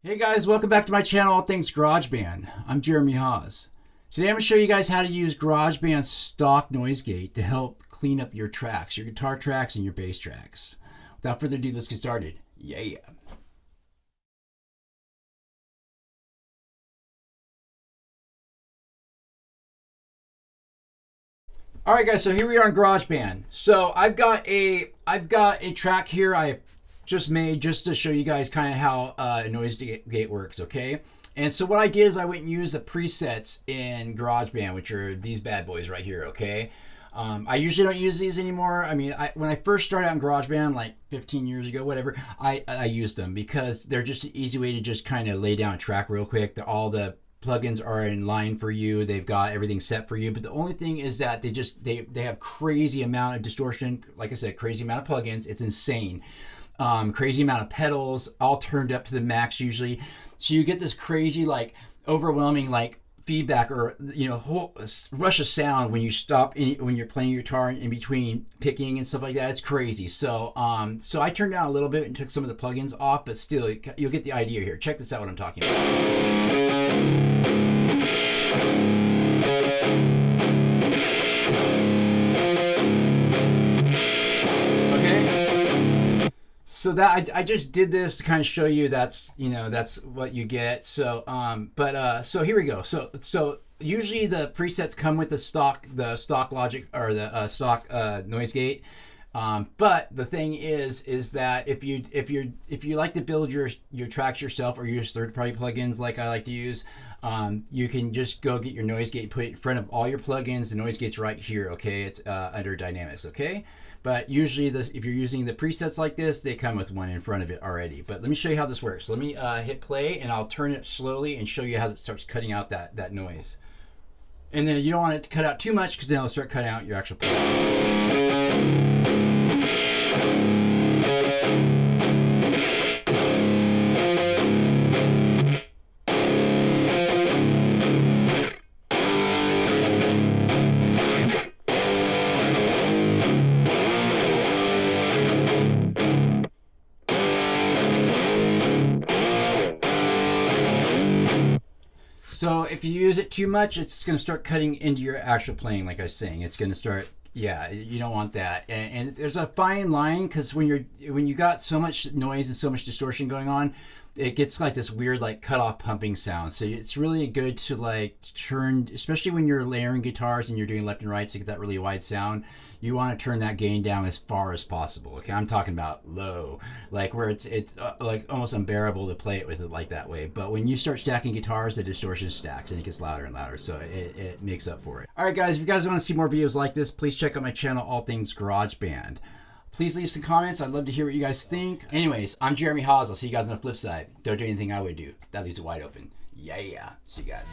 Hey guys, welcome back to my channel, All Things GarageBand. I'm Jeremy Haas. Today I'm going to show you guys how to use GarageBand's stock noise gate to help clean up your tracks, your guitar tracks and your bass tracks. Without further ado, let's get started. Yeah. Alright guys, so here we are in GarageBand. So I've got a track here I just made just to show you guys kind of how a noise gate works, okay? And so what I did is I went and used the presets in GarageBand, which are these bad boys right here, okay? I usually don't use these anymore. I mean, when I first started out in GarageBand, like 15 years ago, whatever, I used them because they're just an easy way to just kind of lay down a track real quick. All the plugins are in line for you. They've got everything set for you. But the only thing is that they have crazy amount of distortion. Like I said, crazy amount of plugins. It's insane. Crazy amount of pedals, all turned up to the max usually. So you get this crazy, like, overwhelming, like, feedback or, you know, whole rush of sound when you stop when you're playing your guitar in between picking and stuff like that. It's crazy. So so I turned down a little bit and took some of the plugins off, but still you'll get the idea here. Check this out, what I'm talking about. So that I just did this to kind of show you that's what you get. So so here we go. So usually the presets come with the stock Logic or the stock noise gate. But the thing is that if you like to build your tracks yourself or use third-party plugins like I like to use, you can just go get your noise gate, put it in front of all your plugins. The noise gate's right here, okay? It's under Dynamics, okay? But usually if you're using the presets like this, they come with one in front of it already. But let me show you how this works. Let me hit play and I'll turn it slowly and show you how it starts cutting out that noise. And then you don't want it to cut out too much because then it'll start cutting out your actual play. So if you use it too much, it's going to start cutting into your actual playing, like I was saying. It's going to start, yeah, you don't want that. And there's a fine line because when you got so much noise and so much distortion going on, it gets like this weird like cut off pumping sound. So it's really good to like turn, especially when you're layering guitars and you're doing left and right to get that really wide sound. You want to turn that gain down as far as possible. Okay, I'm talking about low, like where it's like almost unbearable to play it with it like that way. But when you start stacking guitars, the distortion stacks and it gets louder and louder. So it makes up for it. All right, guys, if you guys want to see more videos like this, please check out my channel, All Things GarageBand. Please leave some comments. I'd love to hear what you guys think. Anyways, I'm Jeremy Haas. I'll see you guys on the flip side. Don't do anything I would do. That leaves it wide open. Yeah. See you guys.